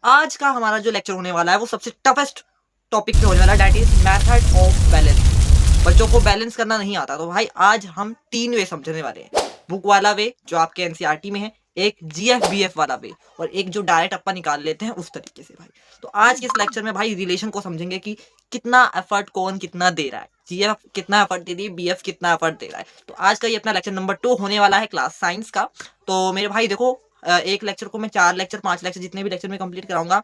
आज का हमारा जो लेक्चर होने वाला है वो सबसे टफेस्ट टॉपिक पे होने वाला है, that is method of balance. बच्चों को बैलेंस करना नहीं आता तो भाई आज हम 3 वे समझने वाले हैं। बुक वाला वे जो आपके एनसीईआरटी में है, एक जीएफ-बीएफ वाला वे और एक जो डायरेक्ट अपन निकाल लेते हैं उस तरीके से भाई। तो आज के इस लेक्चर में भाई रिलेशन को समझेंगे कि कितना एफर्ट कौन कितना दे रहा है, जीएफ कितना एफर्ट दे रही है, बीएफ कितना एफर्ट दे रहा है। तो आज का ये अपना लेक्चर नंबर 2 होने वाला है क्लास साइंस का। तो मेरे भाई देखो, एक लेक्चर को मैं 4 लेक्चर 5 लेक्चर जितने भी लेक्चर में कंप्लीट कराऊंगा,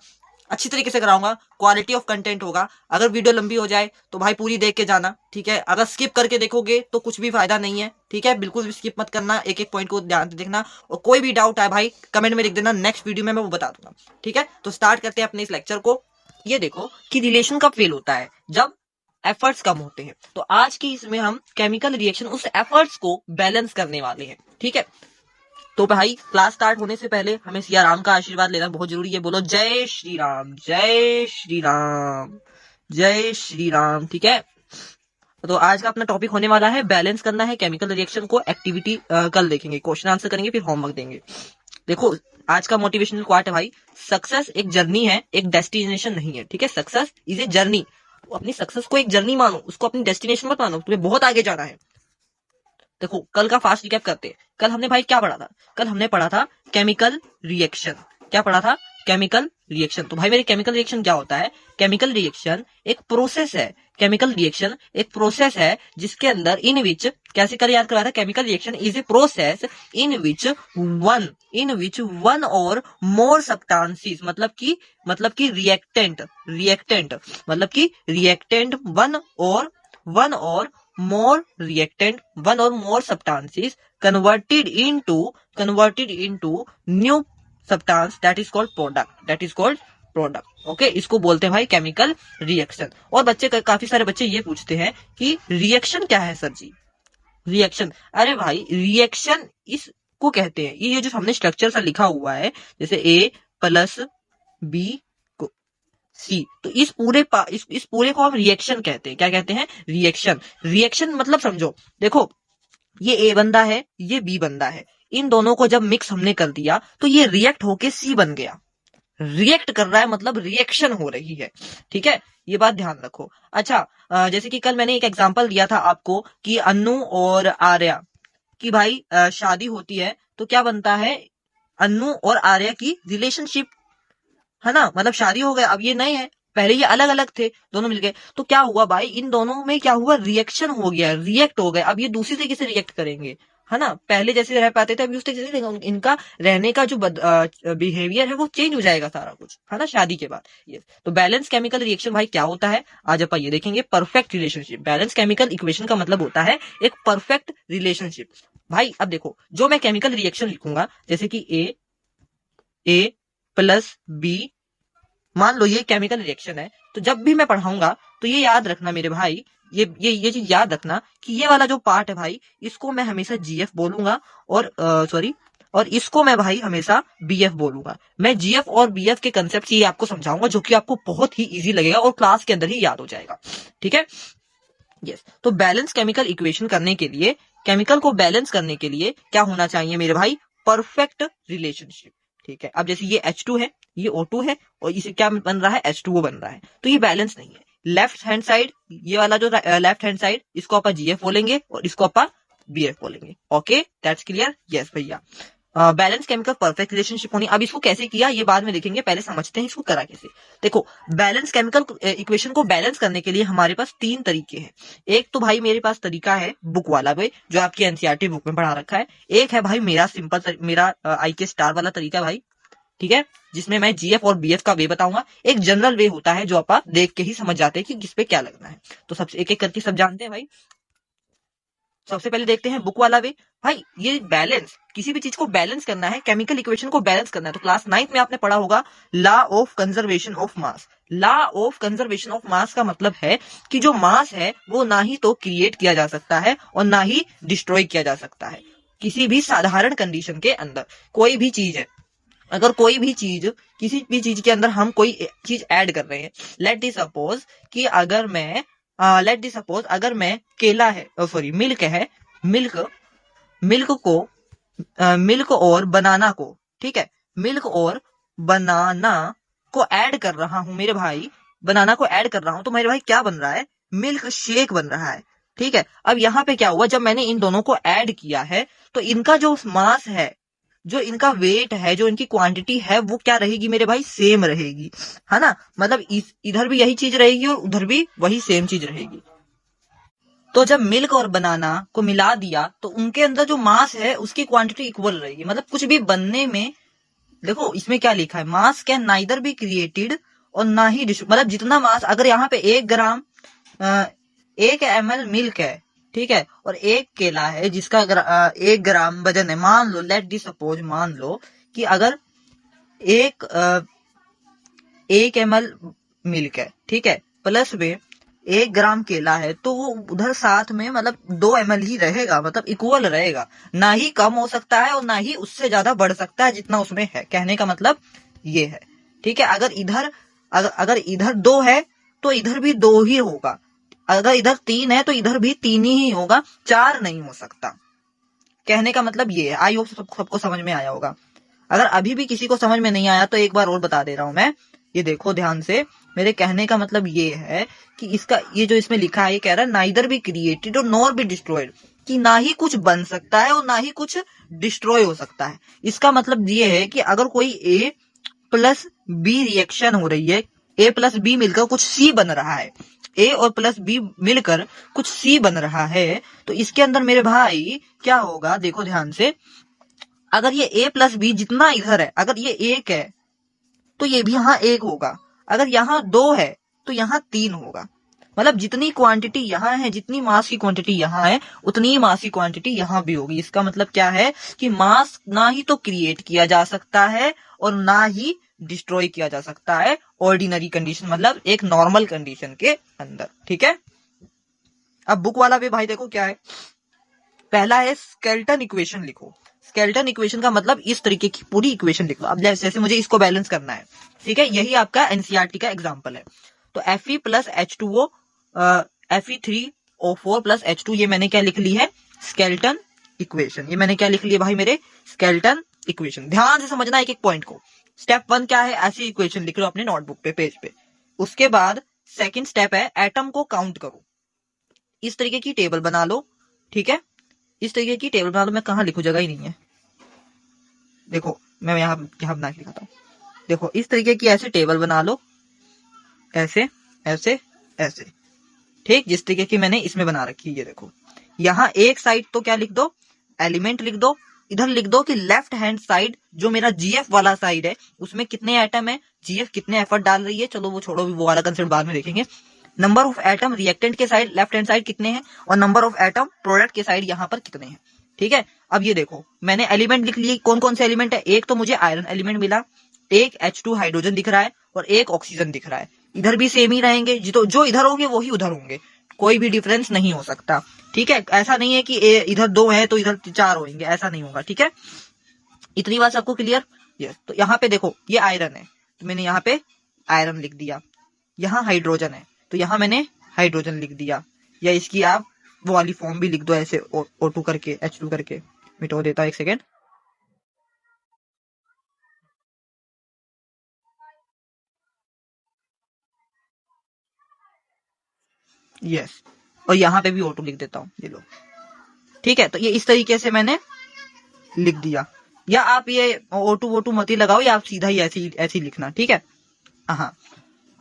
अच्छी तरीके से कराऊंगा, क्वालिटी ऑफ कंटेंट होगा। अगर वीडियो लंबी हो जाए तो भाई पूरी देख के जाना, ठीक है। अगर स्किप करके देखोगे तो कुछ भी फायदा नहीं है, ठीक है। बिल्कुल भी स्किप मत करना, एक एक पॉइंट को ध्यान से देखना और कोई भी डाउट है भाई कमेंट में लिख देना, नेक्स्ट वीडियो में मैं वो बता दूंगा, ठीक है। तो स्टार्ट करते हैं अपने इस लेक्चर को। ये देखो कि रिलेशन कब फेल होता है, जब एफर्ट्स कम होते हैं। तो आज की इसमें हम केमिकल रिएक्शन उस एफर्ट्स को बैलेंस करने वाले हैं, ठीक है। तो भाई क्लास स्टार्ट होने से पहले हमें सिया राम का आशीर्वाद लेना बहुत जरूरी है। बोलो जय श्री राम, जय श्री राम, जय श्री राम, ठीक है। तो आज का अपना टॉपिक होने वाला है बैलेंस करना है केमिकल रिएक्शन को। एक्टिविटी कल देखेंगे, क्वेश्चन आंसर करेंगे, फिर होमवर्क देंगे। देखो आज का मोटिवेशनल क्वार्ट है भाई, सक्सेस एक जर्नी है, एक डेस्टिनेशन नहीं है, ठीक है। Success is a journey. अपनी सक्सेस को एक जर्नी मानो, उसको अपनी डेस्टिनेशन मत मानो, तुम्हें बहुत आगे जाना है। देखो कल का फास्ट रिकैप करते हैं। कल हमने भाई क्या पढ़ा था? कल हमने पढ़ा था केमिकल रिएक्शन। क्या पढ़ा था? Chemical reaction. तो भाई मेरे केमिकल रिएक्शन क्या होता है? केमिकल रिएक्शन एक प्रोसेस है। केमिकल रिएक्शन एक प्रोसेस है जिसके अंदर इन विच, कैसे कर याद करवाया था? Chemical reaction is a process in which one और मोर सब्सटेंसेस, मतलब कि रिएक्टेंट वन और more reactant, one or more substances converted into new substance that is called product, okay. इसको बोलते हैं भाई केमिकल रिएक्शन। और बच्चे काफी सारे बच्चे ये पूछते हैं कि रिएक्शन क्या है सर जी? रिएक्शन, अरे भाई रिएक्शन इसको कहते हैं, ये जो हमने स्ट्रक्चर सा लिखा हुआ है जैसे A प्लस B सी, तो इस पूरे को हम रिएक्शन कहते हैं। क्या कहते हैं? रिएक्शन मतलब समझो, देखो ये ए बंदा है, ये बी बंदा है, इन दोनों को जब मिक्स हमने कर दिया तो ये रिएक्ट होके सी बन गया। रिएक्ट कर रहा है मतलब रिएक्शन हो रही है, ठीक है। ये बात ध्यान रखो। अच्छा, जैसे कि कल मैंने एक एग्जांपल दिया था आपको कि अन्नू और आर्या की भाई शादी होती है तो क्या बनता है? अन्नू और आर्या की रिलेशनशिप, है ना, मतलब शादी हो गया। अब ये नए हैं, पहले ये अलग अलग थे, दोनों मिल गए, तो क्या हुआ भाई? इन दोनों में क्या हुआ? रिएक्शन हो गया, रिएक्ट हो गए। अब ये दूसरी तरीके से रिएक्ट करेंगे, है ना। पहले जैसे रह पाते थे अभी उस तरीके से इनका रहने का जो बिहेवियर है वो चेंज हो जाएगा सारा कुछ, है ना, शादी के बाद। ये तो बैलेंस केमिकल रिएक्शन भाई क्या होता है आज अपन ये देखेंगे। Perfect relationship, balance chemical equation का मतलब होता है एक परफेक्ट रिलेशनशिप। भाई अब देखो, जो मैं केमिकल रिएक्शन लिखूंगा जैसे कि ए प्लस बी, मान लो ये केमिकल रिएक्शन है, तो जब भी मैं पढ़ाऊंगा तो ये याद रखना मेरे भाई, ये चीज याद रखना कि ये वाला जो पार्ट है भाई इसको मैं हमेशा जीएफ बोलूंगा और और इसको मैं भाई हमेशा बीएफ बोलूंगा। मैं जीएफ और बीएफ के कंसेप्ट ये आपको समझाऊंगा जो कि आपको बहुत ही इजी लगेगा और क्लास के अंदर ही याद हो जाएगा, ठीक है। यस, तो बैलेंस केमिकल इक्वेशन करने के लिए, केमिकल को बैलेंस करने के लिए क्या होना चाहिए मेरे भाई? परफेक्ट रिलेशनशिप, ठीक है। अब जैसे ये H2 है, ये O2 है और इसे क्या बन रहा है? H2O बन रहा है, तो ये बैलेंस नहीं है। लेफ्ट हैंड साइड, ये वाला जो लेफ्ट हैंड साइड, इसको अपन जीएफ बोलेंगे और इसको अपन बीएफ बोलेंगे, ओके, दैट्स क्लियर। यस भैया, बैलेंस केमिकल परफेक्ट रिलेशनशिप होनी। अब इसको कैसे किया ये बाद में देखेंगे, पहले समझते हैं इसको करा कैसे। देखो बैलेंस केमिकल इक्वेशन को बैलेंस करने के लिए हमारे पास 3 तरीके हैं। एक तो भाई मेरे पास तरीका है बुक वाला भाई, जो आपकी एनसीईआरटी बुक में पढ़ा रखा है। एक है भाई मेरा सिंपल, मेरा IK स्टार वाला तरीका भाई, ठीक है, जिसमें मैं जीएफ और बीएफ का वे बताऊंगा। एक जनरल वे होता है जो आप देख के ही समझ जाते हैं कि किस पे क्या लगना है। तो सबसे एक एक करके सब जानते हैं भाई। सबसे पहले देखते हैं बुक वाला वे। भाई ये बैलेंस, किसी भी चीज को बैलेंस करना है, केमिकल इक्वेशन को बैलेंस करना है, तो क्लास 9th में आपने पढ़ा होगा law of conservation of mass. Law of conservation of mass का मतलब है कि जो मास है वो ना ही तो क्रिएट किया जा सकता है और ना ही डिस्ट्रॉय किया जा सकता है किसी भी साधारण कंडीशन के अंदर। कोई भी चीज है, अगर कोई भी चीज, किसी भी चीज के अंदर हम कोई चीज ऐड कर रहे हैं, लेट दी सपोज कि अगर मैं अगर मैं केला है, सॉरी मिल्क है, मिल्क और बनाना को, ठीक है, मिल्क और बनाना को ऐड कर रहा हूं मेरे भाई, बनाना को ऐड कर रहा हूं, तो मेरे भाई क्या बन रहा है, मिल्क शेक बन रहा है। ठीक है, अब यहाँ पे क्या हुआ, जब मैंने इन दोनों को ऐड किया है तो इनका जो मास है, जो इनका वेट है, जो इनकी क्वांटिटी है, वो क्या रहेगी मेरे भाई, सेम रहेगी, है ना। मतलब इधर भी यही चीज रहेगी और उधर भी वही सेम चीज रहेगी। तो जब मिल्क और बनाना को मिला दिया तो उनके अंदर जो मास है उसकी क्वांटिटी इक्वल रहेगी। मतलब कुछ भी बनने में, देखो इसमें क्या लिखा है, मास कैन नाइदर बी क्रिएटेड और ना ही मतलब जितना मास, अगर यहाँ पे 1 ग्राम 1 ml मिल्क है, ठीक है, और 1 केला है जिसका 1 ग्राम वजन है, मान लो, लेट दी सपोज, मान लो कि अगर एक 1 ml मिल्क है, ठीक है, प्लस में 1 ग्राम केला है, तो वो उधर साथ में मतलब 2 ml ही रहेगा, मतलब इक्वल रहेगा, ना ही कम हो सकता है और ना ही उससे ज्यादा बढ़ सकता है जितना उसमें है। कहने का मतलब ये है, ठीक है। अगर इधर 2 है तो इधर भी 2 ही होगा, अगर इधर 3 है तो इधर भी 3 ही होगा, 4 नहीं हो सकता। कहने का मतलब ये है। आई होप सबको समझ में आया होगा। अगर अभी भी किसी को समझ में नहीं आया तो एक बार और बता दे रहा हूं मैं, ये देखो ध्यान से। मेरे कहने का मतलब ये है कि इसका ये जो इसमें लिखा है, ये कह रहा है नाइदर बी क्रिएटेड और नॉर बी डिस्ट्रॉयड, कि ना ही कुछ बन सकता है और ना ही कुछ डिस्ट्रॉय हो सकता है। इसका मतलब ये है कि अगर कोई ए प्लस बी रिएक्शन हो रही है, ए प्लस बी मिलकर कुछ सी बन रहा है, ए और प्लस बी मिलकर कुछ सी बन रहा है, तो इसके अंदर मेरे भाई क्या होगा, देखो ध्यान से। अगर ये ए प्लस बी जितना इधर है, अगर ये 1 है तो ये भी यहाँ 1 होगा, अगर यहाँ 2 है तो यहाँ 3 होगा। मतलब जितनी क्वांटिटी यहाँ है, जितनी मास की क्वांटिटी यहाँ है, उतनी ही मास की क्वांटिटी यहाँ भी होगी। इसका मतलब क्या है कि मास ना ही तो क्रिएट किया जा सकता है और ना ही डिस्ट्रॉय किया जा सकता है ऑर्डिनरी कंडीशन, मतलब एक नॉर्मल कंडीशन के अंदर। ठीक है, अब बुक वाला भी भाई देखो क्या है। पहला है स्केलेटन इक्वेशन लिखो। स्केलेटन इक्वेशन का मतलब इस तरीके की पूरी इक्वेशन लिख लो। अब जैसे मुझे इसको बैलेंस करना है, ठीक है, यही आपका एनसीईआरटी का एग्जांपल है। तो Fe plus H2O Fe3O4 plus H2, ये मैंने क्या लिख ली है, स्केलेटन इक्वेशन। ये मैंने क्या लिख लिया भाई, मेरे स्केलेटन इक्वेशन। ध्यान से समझना एक एक पॉइंट को। स्टेप 1 क्या है, ऐसी इक्वेशन लिख लो अपने नोटबुक पे, पेज पे। उसके बाद सेकेंड स्टेप है एटम को काउंट करो। इस तरीके की टेबल बना लो, ठीक है, इस तरीके की टेबल बना लो। मैं कहाँ लिखूं, जगह ही नहीं है। देखो मैं यहाँ बना के दिखाता हूँ। देखो इस तरीके की ऐसे टेबल बना लो, ऐसे ऐसे ऐसे, ठीक, जिस तरीके की मैंने इसमें बना रखी है। ये देखो, यहाँ एक साइड तो क्या लिख दो, एलिमेंट लिख दो। इधर लिख दो कि लेफ्ट हैंड साइड जो मेरा जीएफ वाला साइड है उसमें कितने एटम है, जीएफ कितने एफर्ट डाल रही है। चलो वो छोड़ो, वो वाला कंसेप्ट बाद में देखेंगे। नंबर ऑफ एटम रिएक्टेंट के साइड, लेफ्ट हैंड साइड कितने हैं, और नंबर ऑफ एटम प्रोडक्ट के साइड यहाँ पर कितने हैं। ठीक है, अब ये देखो मैंने एलिमेंट लिख लिए। कौन कौन से एलिमेंट है, एक तो मुझे आयरन एलिमेंट मिला, एक H2 हाइड्रोजन दिख रहा है और एक ऑक्सीजन दिख रहा है। इधर भी सेम ही रहेंगे, जो इधर होंगे वही उधर होंगे, कोई भी डिफरेंस नहीं हो सकता। ठीक है, ऐसा नहीं है कि इधर 2 है तो इधर 4 होंगे, ऐसा नहीं होगा। ठीक है, इतनी बात सबको क्लियर। यस, तो यहाँ पे देखो ये आयरन है तो मैंने यहाँ पे आयरन लिख दिया। यहाँ हाइड्रोजन है तो यहाँ मैंने हाइड्रोजन लिख दिया, या इसकी आप वो वाली फॉर्म भी लिख दो ऐसे, O2 करके, H2 करके। मिटो देता एक सेकेंड। यस, और यहाँ पे भी O2 लिख देता हूँ, ये लो। ठीक है, तो ये इस तरीके से मैंने लिख दिया। या आप ये O2 मत ही लगाओ, या आप सीधा ही ऐसी लिखना। ठीक है, हाँ।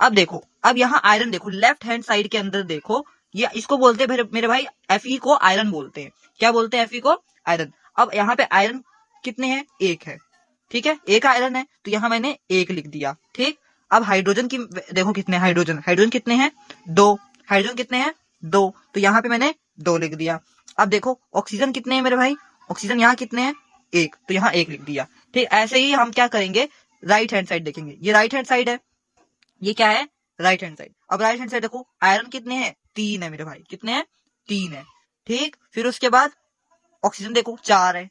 अब देखो, अब यहाँ आयरन देखो, लेफ्ट हैंड साइड के अंदर देखो, ये इसको बोलते हैं मेरे भाई, Fe को आयरन बोलते हैं। क्या बोलते हैं, Fe को आयरन। अब यहाँ पे आयरन कितने हैं, 1 है। ठीक है, 1 आयरन है तो यहाँ मैंने 1 लिख दिया। ठीक, अब हाइड्रोजन की देखो कितने हाइड्रोजन कितने हैं, 2। हाइड्रोजन कितने हैं, 2, तो यहाँ पे मैंने 2 लिख दिया। अब देखो ऑक्सीजन कितने हैं मेरे भाई, ऑक्सीजन यहाँ कितने हैं, 1, तो यहाँ 1 लिख दिया। ठीक, ऐसे ही हम क्या करेंगे, राइट हैंड साइड देखेंगे। ये राइट हैंड साइड है, ये क्या है, राइट हैंड साइड। अब राइट हैंड साइड देखो, आयरन कितने हैं, 3 है मेरे भाई, कितने हैं, 3 है। ठीक, फिर उसके बाद ऑक्सीजन देखो 4 है,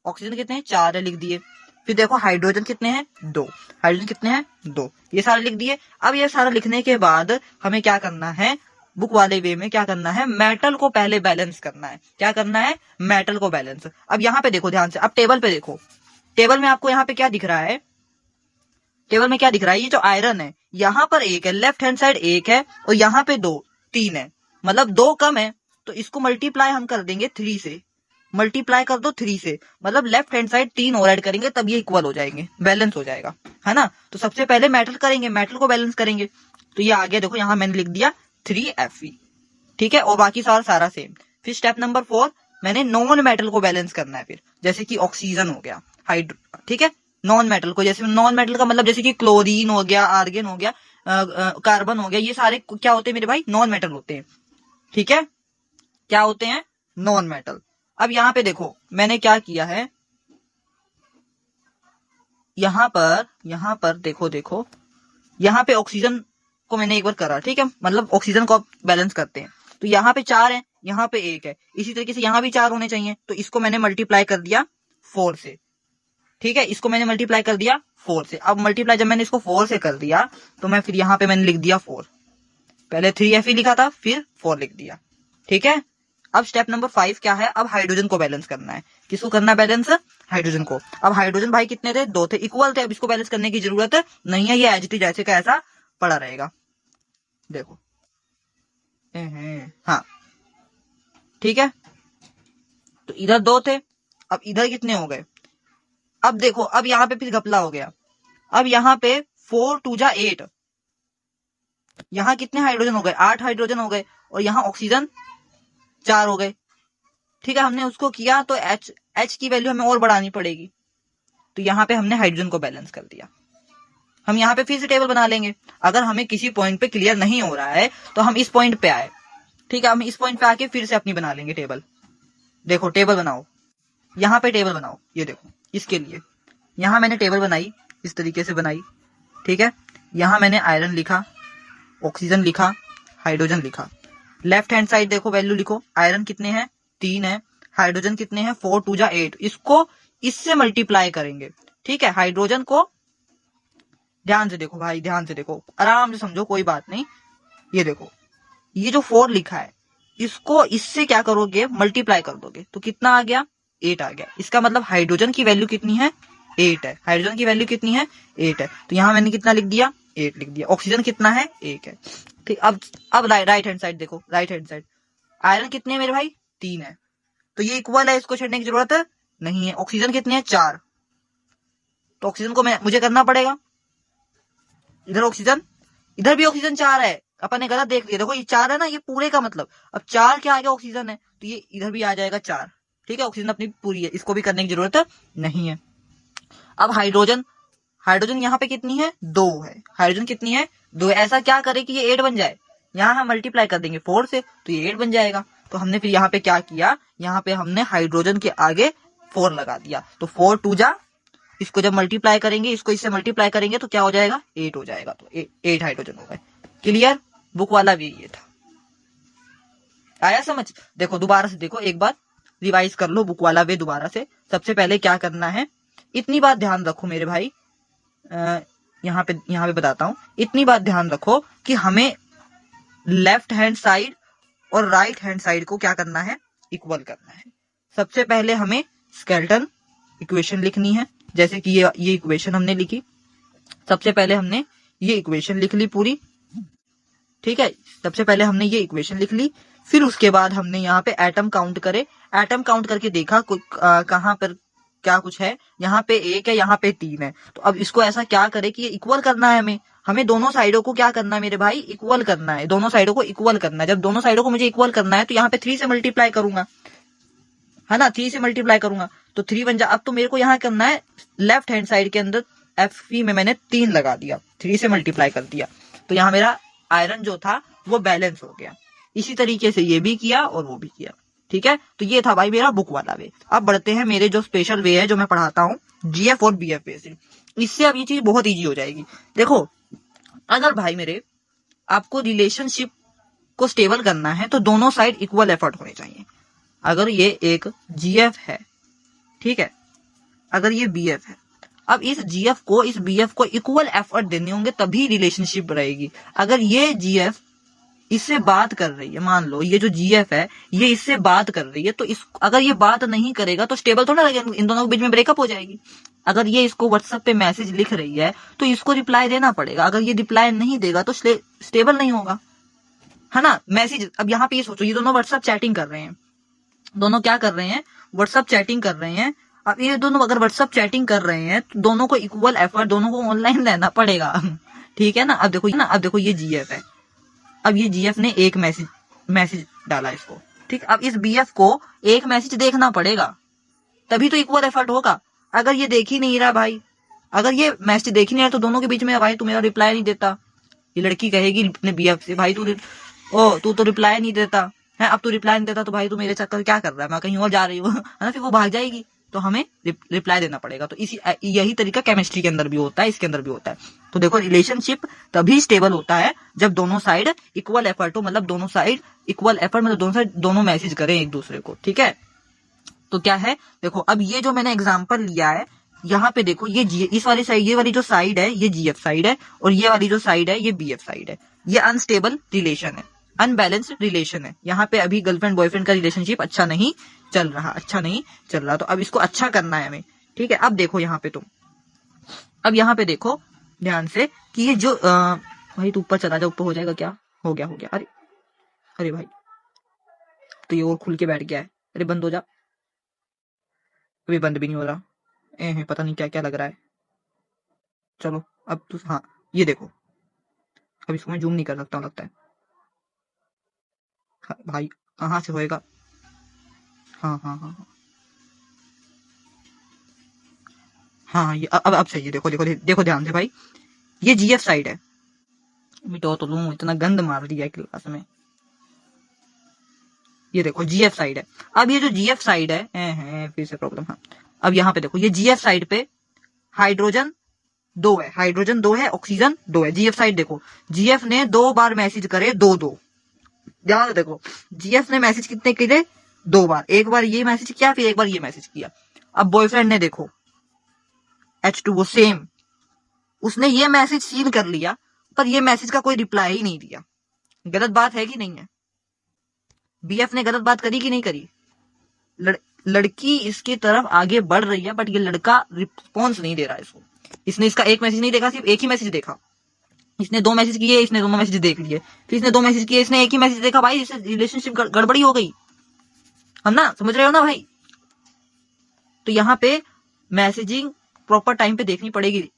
ऑक्सीजन कितने हैं, 4 है, लिख दिए। फिर देखो हाइड्रोजन कितने हैं, 2, हाइड्रोजन कितने हैं, 2, ये सारे लिख दिए। अब ये सारा लिखने के बाद हमें क्या करना है, बुक वाले वे में क्या करना है, मेटल को पहले बैलेंस करना है। क्या करना है, मेटल को बैलेंस। अब यहाँ पे देखो ध्यान से, अब टेबल पे देखो, टेबल में आपको यहाँ पे क्या दिख रहा है, टेबल में क्या दिख रहा है, ये जो आयरन है यहाँ पर एक है, लेफ्ट हैंड साइड एक है और यहाँ पे 2 3 है, मतलब 2 कम है, तो इसको मल्टीप्लाई हम कर देंगे 3 से, मल्टीप्लाई कर दो 3 से, मतलब लेफ्ट हैंड साइड 3 और ऐड करेंगे तब ये इक्वल हो जाएंगे, बैलेंस हो जाएगा, है ना। तो सबसे पहले मेटल करेंगे, मेटल को बैलेंस करेंगे, तो ये आ गया, देखो यहाँ मैंने लिख दिया 3Fe, ठीक है, और बाकी सारा सेम। फिर स्टेप नंबर 4, मैंने नॉन मेटल को बैलेंस करना है, फिर जैसे कि ऑक्सीजन हो गया, हाइड्रो, ठीक है, नॉन मेटल को, जैसे नॉन मेटल का मतलब जैसे कि क्लोरीन हो गया, आर्गन हो गया, कार्बन हो गया, ये सारे क्या होते हैं मेरे भाई, नॉन मेटल होते हैं, ठीक है, क्या होते हैं, नॉन मेटल। अब यहाँ पे देखो मैंने क्या किया है, यहाँ पर देखो यहाँ पे ऑक्सीजन को मैंने एक बार करा, ठीक है, मतलब ऑक्सीजन को बैलेंस करते हैं, तो यहाँ पे 4 है, यहाँ पे 1 है, इसी तरीके से यहाँ भी 4 होने चाहिए, तो इसको मैंने मल्टीप्लाई कर दिया 4 से, ठीक है, इसको मैंने मल्टीप्लाई कर दिया 4 से। अब मल्टीप्लाई जब मैंने इसको 4 से कर दिया तो मैं फिर यहाँ पे मैंने लिख दिया 4, पहले 3Fe लिखा था फिर 4 लिख दिया, ठीक है। अब स्टेप नंबर 5 क्या है, अब हाइड्रोजन को बैलेंस करना है, किसको करना है बैलेंस, हाइड्रोजन को। अब हाइड्रोजन भाई कितने थे, 2 थे, इक्वल थे, अब इसको बैलेंस करने की जरूरत नहीं है, ये एज इट इज ऐसे का ऐसा पड़ा रहेगा, देखो, हाँ, ठीक है, तो इधर 2 थे, अब इधर कितने हो गए, अब देखो, अब यहाँ पे फिर घपला हो गया, अब यहाँ पे 4 2 जा 8, यहाँ कितने हाइड्रोजन हो गए, 8 हाइड्रोजन हो गए, और यहाँ ऑक्सीजन 4 हो गए, ठीक है, हमने उसको किया तो H की वैल्यू हमें और बढ़ानी पड़ेगी, तो यहाँ पे हमने हाइड्रोजन को बैलेंस कर दिया। हम यहाँ पे फिर से टेबल बना लेंगे, अगर हमें किसी पॉइंट पे क्लियर नहीं हो रहा है तो हम इस पॉइंट पे आए, ठीक है, हम इस पॉइंट पे आके फिर से अपनी बना लेंगे टेबल। देखो टेबल बनाओ, यहाँ पे टेबल बनाओ, ये देखो, इसके लिए यहाँ मैंने टेबल बनाई, इस तरीके से बनाई, ठीक है, यहाँ मैंने आयरन लिखा, ऑक्सीजन लिखा, हाइड्रोजन लिखा, लेफ्ट हैंड साइड देखो वैल्यू लिखो, आयरन कितने हैं 3 है, हाइड्रोजन कितने हैं 4 2 जा 8, इसको इससे मल्टीप्लाई करेंगे, ठीक है, हाइड्रोजन को ध्यान से देखो भाई, ध्यान से देखो, आराम से समझो, कोई बात नहीं, ये देखो, ये जो 4 लिखा है इसको इससे क्या करोगे, मल्टीप्लाई कर दोगे, तो कितना आ गया 8 आ गया, इसका मतलब हाइड्रोजन की वैल्यू कितनी है 8 है, हाइड्रोजन की वैल्यू कितनी है 8 है, तो यहाँ मैंने कितना लिख दिया 8 लिख दिया, ऑक्सीजन कितना है 1 है, ठीक। अब राइट हैंड साइड देखो, राइट हैंड साइड आयरन कितने है मेरे भाई 3 है, तो ये इक्वल है, इसको छेड़ने की जरूरत नहीं है, ऑक्सीजन कितने हैं 4, तो ऑक्सीजन को मुझे करना पड़ेगा, इधर ऑक्सीजन, इधर भी ऑक्सीजन 4 है, अपन ने गलत देख लिया, देखो ये 4 है ना, ये पूरे का मतलब, अब 4 क्या आ गया ऑक्सीजन है, तो ये इधर भी आ जाएगा 4, ठीक है, ऑक्सीजन अपनी पूरी है, इसको भी करने की जरूरत नहीं है। अब हाइड्रोजन, हाइड्रोजन यहाँ पे कितनी है 2 है, हाइड्रोजन कितनी है 2, ऐसा क्या करे कि ये 8 बन जाए, यहाँ हम मल्टीप्लाई कर देंगे 4 से तो ये 8 बन जाएगा, तो हमने फिर यहाँ पे क्या किया, यहाँ पे हमने हाइड्रोजन के आगे 4 लगा दिया, तो 4 2 जा, इसको जब मल्टीप्लाई करेंगे, इसको इससे मल्टीप्लाई करेंगे तो क्या हो जाएगा 8 हो जाएगा, तो 8 हाइड्रोजन हो गए, क्लियर, बुक वाला भी ये था, आया समझ। देखो दोबारा से देखो, एक बार रिवाइज कर लो बुक वाला वे दोबारा से। सबसे पहले क्या करना है, इतनी बात ध्यान रखो मेरे भाई, यहाँ पे बताता हूँ, इतनी बात ध्यान रखो कि हमें लेफ्ट हैंड साइड और राइट हैंड साइड को क्या करना है, इक्वल करना है। सबसे पहले हमें स्केलेटन इक्वेशन लिखनी है, जैसे कि ये इक्वेशन हमने लिखी, सबसे पहले हमने ये इक्वेशन लिख ली पूरी, ठीक है, सबसे पहले हमने ये इक्वेशन लिख ली, फिर उसके बाद हमने यहाँ पे एटम काउंट करे, एटम काउंट करके देखा कहाँ पर क्या कुछ है, यहाँ पे 1 है, यहाँ पे 3 है, तो अब इसको ऐसा क्या करे कि ये इक्वल करना है, हमें दोनों साइडों को क्या करना है मेरे भाई, इक्वल करना है, दोनों साइडों को इक्वल करना है। जब दोनों साइडों को मुझे इक्वल करना है तो यहाँ पे 3 से मल्टीप्लाई करूंगा, है ना, 3 से मल्टीप्लाई करूंगा तो 3 बन जा। अब तो मेरे को यहाँ करना है लेफ्ट हैंड साइड के अंदर Fe में मैंने 3 लगा दिया, 3 से मल्टीप्लाई कर दिया, तो यहाँ मेरा आयरन जो था वो बैलेंस हो गया। इसी तरीके से ये भी किया और वो भी किया, ठीक है। तो ये था भाई मेरा बुक वाला वे। अब बढ़ते हैं मेरे जो स्पेशल वे है जो मैं पढ़ाता हूँ, GF और BF वे से। इससे अब ये चीज बहुत इजी हो जाएगी। देखो अगर भाई मेरे आपको रिलेशनशिप को स्टेबल करना है तो दोनों साइड इक्वल एफर्ट होने चाहिए। अगर ये एक GF है, ठीक है, अगर ये BF है, अब इस GF को इस BF को इक्वल एफर्ट देने होंगे तभी रिलेशनशिप रहेगी। अगर ये GF इससे बात कर रही है, मान लो ये जो GF है ये इससे बात कर रही है, तो इस अगर ये बात नहीं करेगा तो स्टेबल थोड़ा लगेगा, इन दोनों के बीच में ब्रेकअप हो जाएगी। अगर ये इसको व्हाट्सएप पे मैसेज लिख रही है तो इसको रिप्लाई देना पड़ेगा, अगर ये रिप्लाई नहीं देगा तो स्टेबल नहीं होगा, है ना। मैसेज, अब यहाँ पे ये सोचो, ये दोनों व्हाट्सएप चैटिंग कर रहे हैं, दोनों क्या कर रहे हैं, व्हाट्सएप चैटिंग कर रहे हैं। अब ये दोनों अगर व्हाट्सएप चैटिंग कर रहे हैं तो दोनों को इक्वल एफर्ट, दोनों को ऑनलाइन रहना पड़ेगा ठीक है ना। अब देखो ये GF है, अब ये GF ने एक मैसेज डाला इसको, ठीक। अब इस BF को एक मैसेज देखना पड़ेगा, तभी तो इक्वल एफर्ट होगा। अगर ये देख ही नहीं रहा भाई, अगर ये मैसेज देख ही नहीं रहा तो दोनों के बीच में भाई तू मेरा रिप्लाई नहीं देता, ये लड़की कहेगी अपने BF से, भाई तू तो रिप्लाई नहीं देता है, अब तू रिप्लाई नहीं देता तो भाई तू मेरे चक्कर क्या कर रहा है, मैं कहीं और जा रही हूँ है ना, फिर वो भाग जाएगी, तो हमें रिप्लाई देना पड़ेगा। तो यही तरीका केमिस्ट्री के अंदर भी होता है, इसके अंदर भी होता है। तो देखो रिलेशनशिप तभी स्टेबल होता है जब दोनों साइड इक्वल एफर्ट हो, मतलब दोनों साइड इक्वल एफर्ट, मतलब दोनों मैसेज करें एक दूसरे को, ठीक है। तो क्या है, देखो अब ये जो मैंने एग्जाम्पल लिया है, यहाँ पे देखो इस वाली साइड, ये वाली जो साइड है ये GF साइड है, और ये वाली जो साइड है ये BF साइड है। ये अनस्टेबल रिलेशन है, अनबैलेंस्ड रिलेशन है। यहाँ पे अभी गर्लफ्रेंड बॉयफ्रेंड का रिलेशनशिप अच्छा नहीं चल रहा, तो अब इसको अच्छा करना है हमें, ठीक है। अब देखो यहाँ पे अब यहाँ पे देखो ध्यान से कि ये जो भाई तू ऊपर चला जा, ऊपर हो जाएगा क्या, हो गया। अरे भाई तो ये और खुल के बैठ गया है, अरे बंद हो जा, अभी बंद भी नहीं हो रहा, पता नहीं क्या क्या लग रहा है। चलो अब तो हाँ, ये देखो अब इसको मैं जूम नहीं कर सकता लगता है, हाँ, भाई कहाँ से होएगा, हाँ ये अब सही है। देखो ध्यान से भाई, ये GF साइड है, मिटो तो लूं, इतना गंद मार दिया क्लास में। ये देखो GF साइड है, अब ये जो GF साइड है फिर से प्रॉब्लम, हाँ। अब यहाँ पे देखो ये GF साइड पे हाइड्रोजन 2 है, ऑक्सीजन 2 है। GF साइड देखो, GF ने 2 बार मैसेज करे, 2-2, ध्यान से देखो, GF ने मैसेज कितने किए, 2 बार, एक बार ये मैसेज किया फिर एक बार ये मैसेज किया। अब बॉयफ्रेंड ने देखो H2O सेम, उसने ये मैसेज सील कर लिया पर ये मैसेज का कोई रिप्लाई ही नहीं दिया। गलत बात है कि नहीं है, BF ने गलत बात करी कि नहीं करी, लड़की इसकी तरफ आगे बढ़ रही है बट ये लड़का रिस्पॉन्स नहीं दे रहा है इसको, इसने इसका एक मैसेज नहीं देखा, सिर्फ एक ही मैसेज देखा, इसने 2 मैसेज किए, इसने दोनों मैसेज देख लिए, फिर इसने 2 मैसेज किए, इसने एक ही मैसेज देखा, भाई इससे रिलेशनशिप गड़बड़ी हो गई, हम ना समझ रहे हो ना भाई। तो यहाँ पे मैसेजिंग प्रॉपर टाइम पे देखनी पड़ेगी।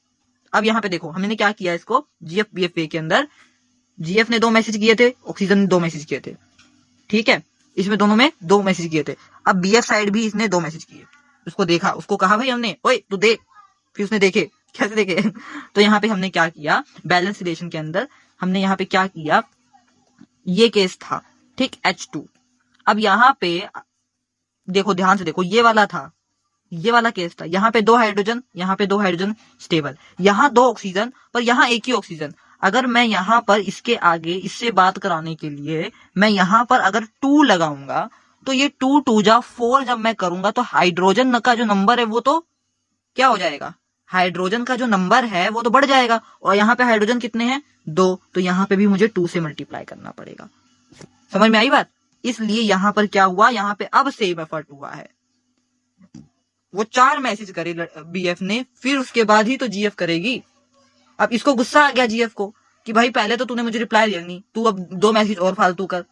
अब यहाँ पे देखो हमने क्या किया, इसको GF BF वे के अंदर GF ने 2 मैसेज किए थे, ऑक्सीजन ने 2 मैसेज किए थे, ठीक है, इसमें दोनों में 2 मैसेज किए थे। अब BF साइड भी इसने 2 मैसेज किए, उसको देखा, उसको कहा भाई हमने, ओए तू देख, फिर उसने देखे, कैसे देखे तो यहाँ पे हमने क्या किया, बैलेंस रिलेशन के अंदर हमने यहाँ पे क्या किया, ये केस था, ठीक, H2। अब यहाँ पे देखो ध्यान से देखो, ये वाला केस था, यहाँ पे 2 हाइड्रोजन, यहाँ पे 2 हाइड्रोजन स्टेबल, यहाँ 2 ऑक्सीजन पर यहाँ एक ही ऑक्सीजन। अगर मैं यहाँ पर इसके आगे इससे बात कराने के लिए मैं यहाँ पर अगर 2 लगाऊंगा तो ये 2 जा 4 जब मैं करूंगा तो हाइड्रोजन का जो नंबर है वो तो क्या हो जाएगा, हाइड्रोजन का जो नंबर है वो तो बढ़ जाएगा, और यहाँ पे हाइड्रोजन कितने हैं, 2, तो यहाँ पे भी मुझे 2 से मल्टीप्लाई करना पड़ेगा। समझ में आई बात, इसलिए यहाँ पर क्या हुआ, यहाँ पे अब सेम एफर्ट हुआ है, वो 4 मैसेज करे BF ने, फिर उसके बाद ही तो GF करेगी। अब इसको गुस्सा आ गया GF को कि भाई पहले तो तूने मुझे रिप्लाई दिया नहीं, तू अब 2 मैसेज और फालतू कर,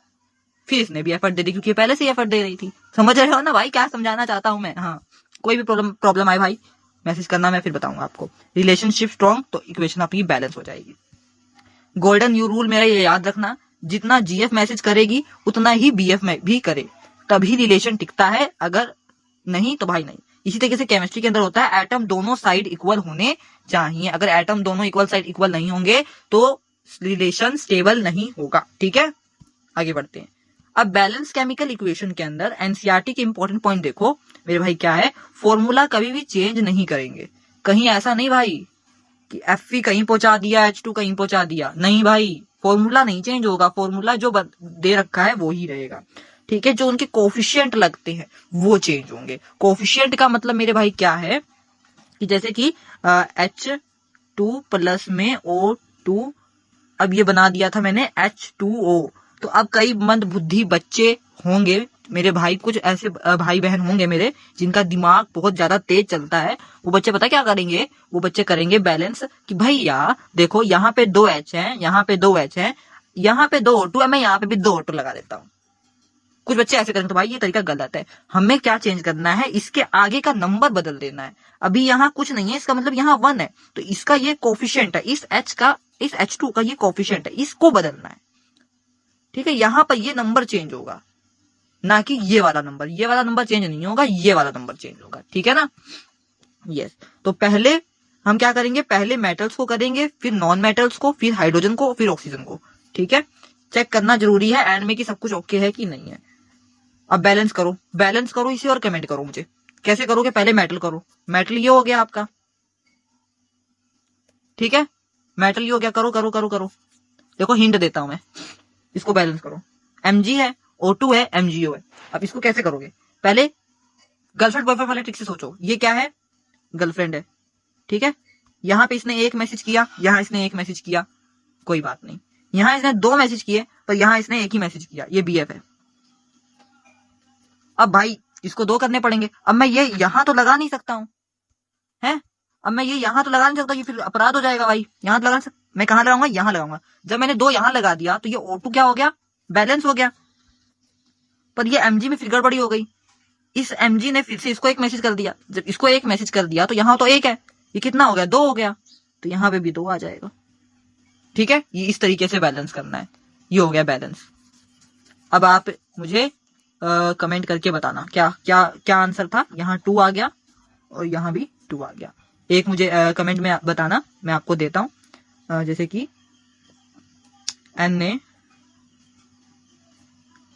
फिर इसने भी एफर्ट दे दी क्योंकि पहले से एफर्ट दे रही थी। समझ रहे हो ना भाई क्या समझाना चाहता हूं मैं, हाँ। कोई भी प्रॉब्लम आए भाई मैसेज करना, मैं फिर बताऊंगा आपको। रिलेशनशिप स्ट्रॉन्ग तो इक्वेशन आपकी बैलेंस हो जाएगी। गोल्डन यू रूल मेरा ये याद रखना, जितना GF मैसेज करेगी उतना ही BF में भी करे, तभी रिलेशन टिकता है, अगर नहीं तो भाई नहीं। इसी तरीके से केमिस्ट्री के अंदर होता है, एटम दोनों साइड इक्वल होने चाहिए, अगर एटम दोनों इक्वल नहीं होंगे तो रिलेशन स्टेबल नहीं होगा, ठीक है। आगे बढ़ते हैं। अब बैलेंस केमिकल इक्वेशन के अंदर एनसीईआरटी के इंपॉर्टेंट पॉइंट देखो मेरे भाई, क्या है, फॉर्मूला कभी भी चेंज नहीं करेंगे, कहीं ऐसा नहीं भाई कि Fe कहीं पहुंचा दिया, H2 कहीं पहुंचा दिया, नहीं भाई, फॉर्मूला नहीं चेंज होगा, फॉर्मूला जो दे रखा है वो ही रहेगा, ठीक है। जो उनके कोफिशिएंट लगते हैं वो चेंज होंगे। कोफिशिएंट का मतलब मेरे भाई क्या है कि जैसे कि H2 प्लस में O2, अब ये बना दिया था मैंने H2O, तो अब कई मंद बुद्धि बच्चे होंगे मेरे भाई, कुछ ऐसे भाई बहन होंगे मेरे जिनका दिमाग बहुत ज्यादा तेज चलता है। वो बच्चे पता क्या करेंगे, वो बच्चे करेंगे बैलेंस कि भैया देखो यहाँ पे 2 H है, यहाँ पे 2 H है, यहाँ पे 2 O2 है, मैं यहाँ पे भी 2 O2 लगा देता हूँ। कुछ बच्चे ऐसे करेंगे। तो भाई ये तरीका गलत है। हमें क्या चेंज करना है, इसके आगे का नंबर बदल देना है। अभी यहाँ कुछ नहीं है, इसका मतलब यहाँ 1 है, तो इसका ये कोफिशिएंट है, इस H का, इस H2 का ये कोफिशिएंट है, इसको बदलना है। ठीक है, यहाँ पर ये नंबर चेंज होगा, ना कि ये वाला नंबर। ये वाला नंबर चेंज नहीं होगा, ये वाला नंबर चेंज होगा। ठीक है ना? यस। तो पहले हम क्या करेंगे, पहले मेटल्स को करेंगे, फिर नॉन मेटल्स को, फिर हाइड्रोजन को, फिर ऑक्सीजन को। ठीक है, चेक करना जरूरी है एंड में कि सब कुछ ओके है कि नहीं है। अब बैलेंस करो, बैलेंस करो इसे और कमेंट करो मुझे कैसे करोगे। पहले मेटल करो, मेटल ये हो गया आपका। ठीक है, मेटल ये हो गया, करो करो करो करो। देखो हिंट देता हूं मैं, इसको बैलेंस करो। Mg है, O2 है, MgO है। अब इसको कैसे करोगे, पहले गर्लफ्रेंड बॉयफ्रेंड वाले ट्रिक से सोचो। ये क्या है, गर्लफ्रेंड है। ठीक है, यहाँ पे इसने एक मैसेज किया, यहाँ इसने एक मैसेज किया, कोई बात नहीं। यहाँ इसने 2 मैसेज किए, पर यहाँ इसने एक ही मैसेज किया, ये BF है। अब भाई इसको 2 करने पड़ेंगे। अब मैं ये यहाँ तो लगा नहीं सकता हूँ, है? अब मैं ये यहाँ तो लगा नहीं सकता, ये फिर अपराध हो जाएगा भाई। यहाँ तो लगा सकता, मैं कहाँ लगाऊंगा, यहाँ लगाऊंगा। जब मैंने 2 यहाँ लगा दिया तो ये O2 क्या हो गया, बैलेंस हो गया। पर ये Mg में फिर गड़बड़ी हो गई। इस Mg ने फिर से इसको एक मैसेज कर दिया। जब इसको एक मैसेज कर दिया तो यहाँ तो 1 है, ये कितना हो गया, 2 हो गया, तो यहाँ पे भी 2 आ जाएगा। ठीक है, ये इस तरीके से बैलेंस करना है। ये हो गया बैलेंस। अब आप मुझे कमेंट करके बताना क्या क्या क्या आंसर था। यहाँ 2 आ गया और यहाँ भी 2 आ गया। एक मुझे कमेंट में बताना, मैं आपको देता हूं। जैसे कि Na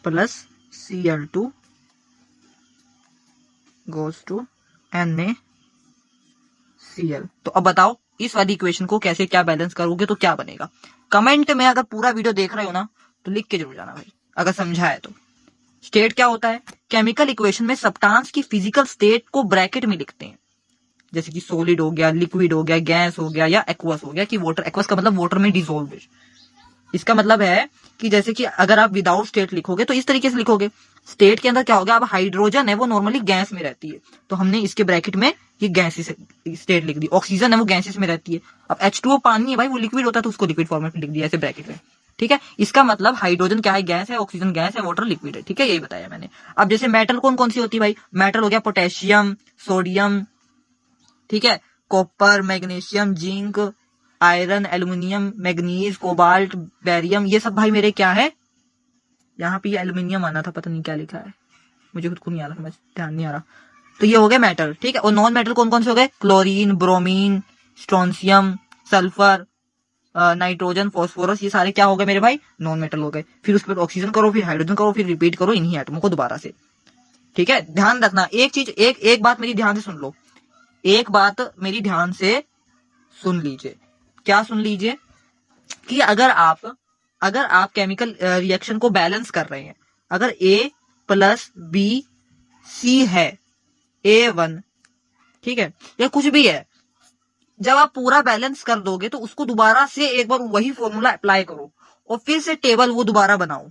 plus Cl2 goes to NaCl। तो अब बताओ इस वाली इक्वेशन को कैसे क्या बैलेंस करोगे तो क्या बनेगा। कमेंट में अगर पूरा वीडियो देख रहे हो ना तो लिख के जरूर जाना भाई, अगर समझा है तो। स्टेट क्या होता है, केमिकल इक्वेशन में सब्सटेंस की फिजिकल स्टेट को ब्रैकेट में लिखते हैं। जैसे कि सॉलिड हो गया, लिक्विड हो गया, गैस हो गया, या एक्वस हो गया। कि वाटर, एक्वस का मतलब वाटर में डिसॉल्व। इसका मतलब है कि जैसे कि अगर आप विदाउट स्टेट लिखोगे तो इस तरीके से लिखोगे। स्टेट के अंदर क्या होगा, अब हाइड्रोजन है वो नॉर्मली गैस में रहती है, तो हमने इसके ब्रैकेट में ये गैसेस स्टेट लिख दी। ऑक्सीजन है वो गैसेस में रहती है। अब H2O पानी है भाई, वो लिक्विड होता है, तो उसको लिक्विड फॉर्मेट में लिख दिया ऐसे ब्रैकेट में। ठीक है, इसका मतलब हाइड्रोजन क्या है, गैस है, ऑक्सीजन गैस है, वाटर लिक्विड है। ठीक है, यही बताया मैंने। अब जैसे मेटल कौन कौन सी होती है भाई, मेटल हो गया पोटेशियम, सोडियम, ठीक है, copper, magnesium, zinc, iron, aluminium, manganese, cobalt, barium. ये सब भाई मेरे क्या है, यहाँ पे ये एल्यूमिनियम आना था, पता नहीं क्या लिखा है, मुझे खुद को नहीं आ रहा, समझ ध्यान नहीं आ रहा। तो ये हो गए मेटल। ठीक है, और नॉन मेटल कौन कौन से हो गए, chlorine, bromine, strontium, sulphur, nitrogen, phosphorus. ये सारे क्या हो गए मेरे भाई, नॉन मेटल हो गए। फिर उसके बाद ऑक्सीजन करो, फिर हाइड्रोजन करो, फिर रिपीट करो इन्हीं एटमों को दोबारा से। ठीक है, ध्यान रखना एक चीज, एक बात मेरी ध्यान से सुन लो, एक बात मेरी ध्यान से सुन लीजिए। क्या सुन लीजिए, कि अगर आप केमिकल रिएक्शन को बैलेंस कर रहे हैं, अगर A प्लस B C है, A1, ठीक है, या कुछ भी है, जब आप पूरा बैलेंस कर दोगे तो उसको दोबारा से एक बार वही फॉर्मूला अप्लाई करो और फिर से टेबल वो दोबारा बनाओ,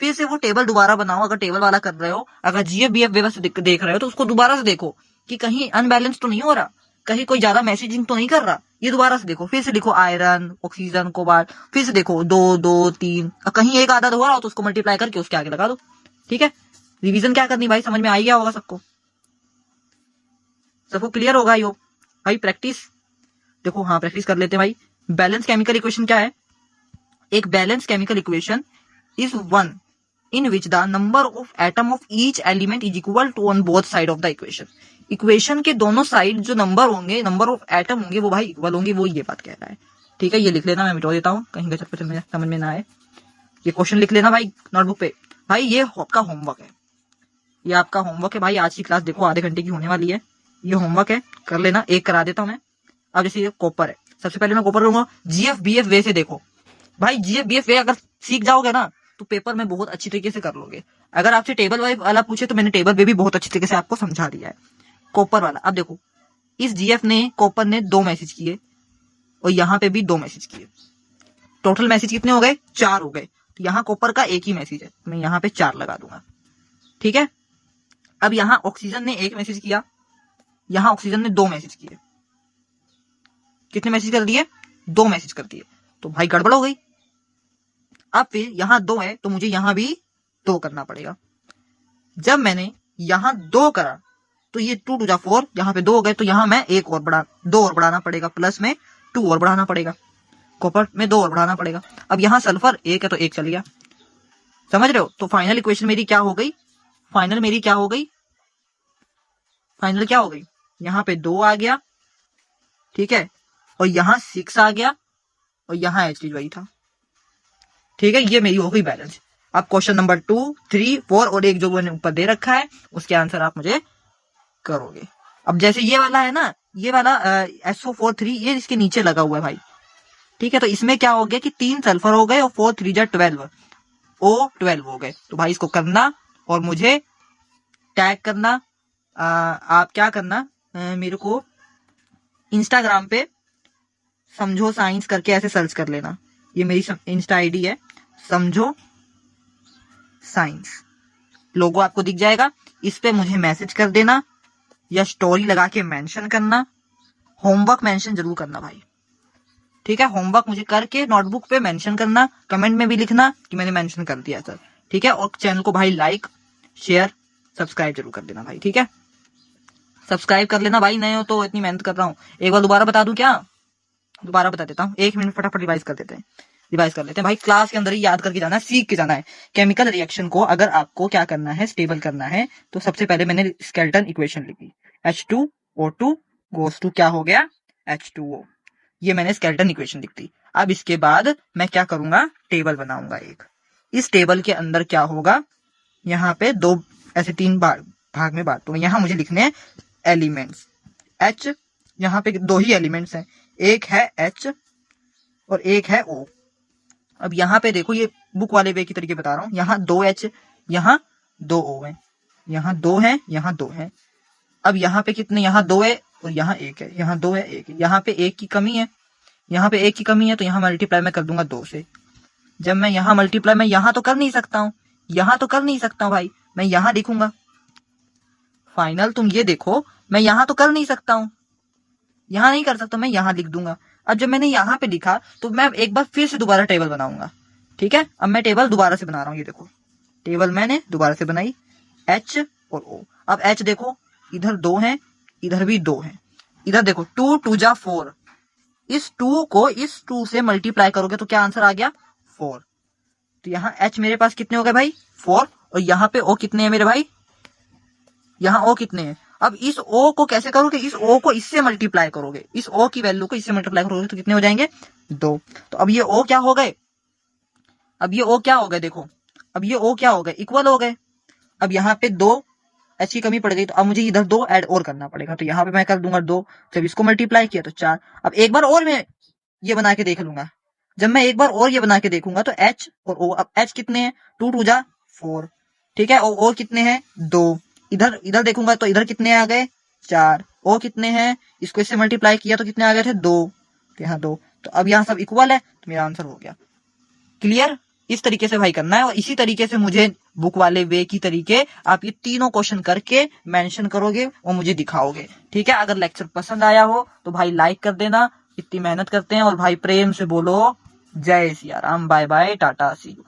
फिर से वो टेबल दोबारा बनाओ। अगर टेबल वाला कर रहे हो, अगर GF BF व्यवस्था देख रहे हो तो उसको दोबारा से देखो कि कहीं अनबैलेंस तो नहीं हो रहा, कहीं कोई ज्यादा मैसेजिंग तो नहीं कर रहा। ये दोबारा से देखो, फिर से लिखो आयरन, ऑक्सीजन, कोबाल्ट, फिर से देखो 2 2 3, कहीं एक आधा हो रहा हो तो उसको मल्टीप्लाई करके उसके आगे लगा दो। ठीक है, रिवीजन क्या करनी भाई, समझ में आ गया होगा सबको, सबको क्लियर होगा यो भाई। प्रैक्टिस देखो, हाँ प्रैक्टिस कर लेते हैं भाई। बैलेंस केमिकल इक्वेशन क्या है, एक balance chemical equation is one in which the number of atom of each element is equal to on both side of the equation। Equation के दोनों साइड जो नंबर होंगे, नंबर ऑफ एटम होंगे, वो भाई इक्वल होंगे, वो ये बात कह रहा है। ठीक है, ये लिख लेना, मैं मिटा देता हूँ कहीं गचर पचर में समझ में ना आए। ये क्वेश्चन लिख लेना भाई नोटबुक पे। भाई ये आपका होमवर्क है, ये आपका होमवर्क है भाई। आज की क्लास देखो आधे घंटे की होने वाली है, ये होमवर्क है, कर लेना। एक करा देता हूँ मैं। अब जैसे ये कॉपर है, सबसे पहले मैं कॉपर लूंगा। GF BF वे से देखो भाई, GF BF वे अगर सीख जाओगे ना तो पेपर में बहुत अच्छी तरीके से कर लोगे। अगर आपसे टेबल वाला पूछे तो मैंने टेबल वे भी बहुत अच्छी तरीके से आपको समझा दिया है। कॉपर वाला, अब देखो इस GF ने, कॉपर ने 2 मैसेज किए और यहाँ पे भी 2 मैसेज किए। टोटल मैसेज कितने हो गए, 4 हो गए। तो यहाँ कॉपर का एक ही मैसेज है, मैं यहाँ पे 4 लगा दूंगा। ठीक है, अब यहाँ ऑक्सीजन ने 1 मैसेज किया, यहाँ ऑक्सीजन ने 2 मैसेज किए। कितने मैसेज कर दिए? 2 मैसेज कर दिए। तो भाई गड़बड़ हो गई। अब फिर यहाँ 2 है तो मुझे यहाँ भी 2 करना पड़ेगा। जब मैंने यहाँ 2 करा तो ये 2 2 4, यहाँ पे 2 हो गए, तो यहाँ मैं 2 और बढ़ाना पड़ेगा, प्लस में 2 और बढ़ाना पड़ेगा, कॉपर में 2 और बढ़ाना पड़ेगा। अब यहाँ सल्फर 1 है तो 1 चल गया, समझ रहे हो? तो फाइनल इक्वेशन मेरी क्या हो गई? फाइनल क्या हो गई? यहाँ पे 2 आ गया, ठीक है, और यहाँ 6 आ गया, और यहाँ एच वही था। ठीक है, ये मेरी हो गई बैलेंस। अब क्वेश्चन नंबर 2, 3, 4 और एक जो मैंने ऊपर दे रखा है उसके आंसर आप मुझे करोगे। अब जैसे ये वाला है ना, ये वाला SO4 3 ये इसके नीचे लगा हुआ है भाई। ठीक है, तो इसमें क्या हो गया कि 3 सल्फर हो गए और 4 3 जा 12 O12 हो गए। तो भाई इसको करना और मुझे टैग करना। आप क्या करना, मेरे को इंस्टाग्राम पे समझो साइंस करके ऐसे सर्च कर लेना, ये मेरी इंस्टा आईडी है, समझो साइंस, लोगो आपको दिख जाएगा। इस पे मुझे मैसेज कर देना या स्टोरी लगा के मेंशन करना। होमवर्क मेंशन जरूर करना भाई, ठीक है? होमवर्क मुझे करके नोटबुक पे मेंशन करना, कमेंट में भी लिखना कि मैंने मेंशन कर दिया सर, ठीक है? और चैनल को भाई लाइक शेयर सब्सक्राइब जरूर कर देना भाई, ठीक है? सब्सक्राइब कर लेना भाई, नए हो तो, इतनी मेहनत कर रहा हूँ। एक बार दोबारा बता दूं क्या? दोबारा बता देता हूँ, 1 मिनट फटाफट रिवाइज कर लेते हैं भाई। क्लास के अंदर ही याद करके जाना है, सीख के जाना है। केमिकल रिएक्शन को अगर आपको क्या करना है, स्टेबल करना है, तो सबसे पहले मैंने स्केलेटन इक्वेशन लिखी, H2O2 गोस टू क्या हो गया, H2O। ये मैंने स्केलेटन इक्वेशन लिख दी। अब इसके बाद मैं क्या करूंगा, टेबल बनाऊंगा एक। इस टेबल के अंदर क्या होगा, यहाँ पे 2 ऐसे 3 भाग में बांटूंगा। यहाँ मुझे लिखने हैं एलिमेंट्स, H, यहाँ पे 2 ही एलिमेंट्स हैं, एक है H और एक है O। अब यहाँ पे देखो, ये बुक वाले वे की तरीके बता रहा हूँ, यहाँ 2H, यहाँ 2O है, यहाँ 2 है, यहाँ 2 है। अब यहाँ पे कितने, यहाँ 2 है और यहाँ 1 है, यहाँ 2 है 1 है, यहाँ पे 1 की कमी है, यहाँ पे 1 की कमी है, तो यहाँ मल्टीप्लाई मैं कर दूंगा 2 से। जब मैं यहाँ मल्टीप्लाई, मैं यहाँ तो कर नहीं सकता हूँ, यहाँ तो कर नहीं सकता हूँ भाई, मैं यहाँ लिखूंगा। फाइनल तुम ये देखो, मैं यहाँ तो कर नहीं सकता हूँ, यहाँ नहीं कर सकता, मैं यहाँ लिख दूंगा। अब जब मैंने यहाँ पे लिखा तो मैं एक बार फिर से दोबारा टेबल बनाऊंगा, ठीक है? अब मैं टेबल दोबारा से बना रहा हूँ, ये देखो टेबल मैंने दोबारा से बनाई, H और O। अब H देखो, इधर 2 है, इधर भी 2 है, इधर देखो 2 2 जा 4, इस 2 को इस 2 से मल्टीप्लाई करोगे तो क्या आंसर आ गया, 4। तो यहाँ H मेरे पास कितने हो गए भाई, 4, और यहाँ पे O कितने हैं मेरे भाई, यहाँ O कितने हैं। अब इस O को कैसे करोगे, इस O को इससे मल्टीप्लाई करोगे, इस O की वैल्यू को इससे मल्टीप्लाई करोगे तो कितने हो जाएंगे, 2। तो अब ये O क्या हो गए, देखो, अब ये O क्या हो गए, इक्वल हो गए। अब यहाँ पे 2 H की कमी पड़ गई, तो अब मुझे इधर 2 ऐड और करना पड़ेगा, तो यहाँ पे मैं कर दूंगा 2, जब इसको मल्टीप्लाई किया तो 4। अब एक बार और मैं ये बना के देख लूंगा, जब मैं एक बार और ये बना के देखूंगा तो H और O, अब H कितने हैं, 2 2 जा 4, ठीक है, और O कितने हैं, 2। इधर देखूंगा तो इधर कितने आ गए, 4। O कितने हैं, इसको इससे मल्टीप्लाई किया तो कितने आ गए थे, 2, तो यहाँ 2। तो अब यहाँ सब इक्वल है, तो मेरा आंसर हो गया। क्लियर? इस तरीके से भाई करना है, और इसी तरीके से मुझे बुक वाले वे की तरीके आप ये तीनों क्वेश्चन करके मेंशन करोगे और मुझे दिखाओगे, ठीक है? अगर लेक्चर पसंद आया हो तो भाई लाइक कर देना, इतनी मेहनत करते हैं, और भाई प्रेम से बोलो जय Siya Ram, bye bye, tata, see you.